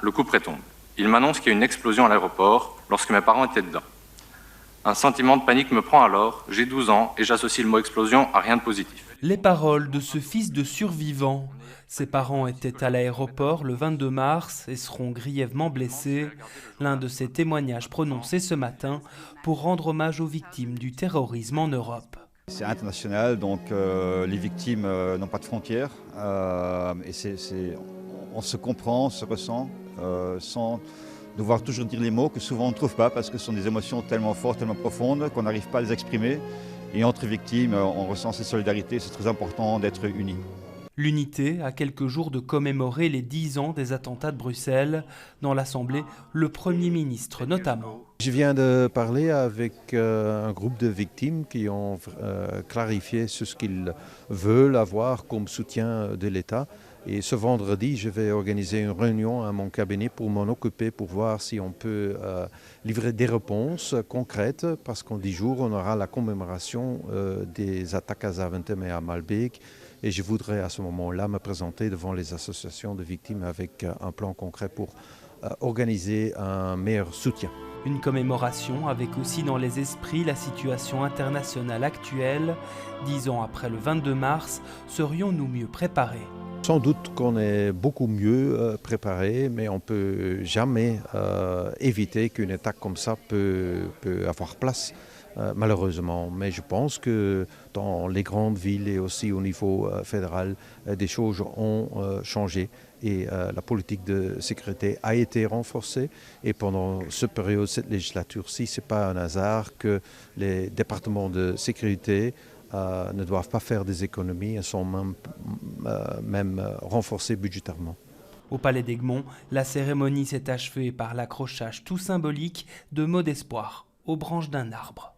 Le coup retombe. Il m'annonce qu'il y a une explosion à l'aéroport lorsque mes parents étaient dedans. Un sentiment de panique me prend alors, j'ai 12 ans et j'associe le mot explosion à rien de positif. Les paroles de ce fils de survivant. Ses parents étaient à l'aéroport le 22 mars et seront grièvement blessés. L'un de ces témoignages prononcés ce matin pour rendre hommage aux victimes du terrorisme en Europe. C'est international, donc les victimes n'ont pas de frontières. On se comprend, on se ressent, sans devoir toujours dire les mots que souvent on ne trouve pas parce que ce sont des émotions tellement fortes, tellement profondes qu'on n'arrive pas à les exprimer. Et entre victimes, on ressent cette solidarité, c'est très important d'être unis. L'unité, à quelques jours de commémorer les 10 ans des attentats de Bruxelles, dans l'Assemblée, le Premier ministre notamment. Je viens de parler avec un groupe de victimes qui ont clarifié ce qu'ils veulent avoir comme soutien de l'État. Et ce vendredi, je vais organiser une réunion à mon cabinet pour m'en occuper, pour voir si on peut livrer des réponses concrètes, parce qu'en 10 jours, on aura la commémoration des attaques à Zaventem et à Malbeek. Et je voudrais à ce moment-là me présenter devant les associations de victimes avec un plan concret pour organiser un meilleur soutien. Une commémoration avec aussi dans les esprits la situation internationale actuelle. 10 ans après le 22 mars, serions-nous mieux préparés ? Sans doute qu'on est beaucoup mieux préparé, mais on ne peut jamais éviter qu'une attaque comme ça peut avoir place, malheureusement. Mais je pense que dans les grandes villes et aussi au niveau fédéral, des choses ont changé et la politique de sécurité a été renforcée. Et pendant cette période, cette législature-ci, ce n'est pas un hasard que les départements de sécurité ne doivent pas faire des économies, elles sont même renforcées budgétairement. Au Palais d'Egmont, la cérémonie s'est achevée par l'accrochage tout symbolique de mots d'espoir aux branches d'un arbre.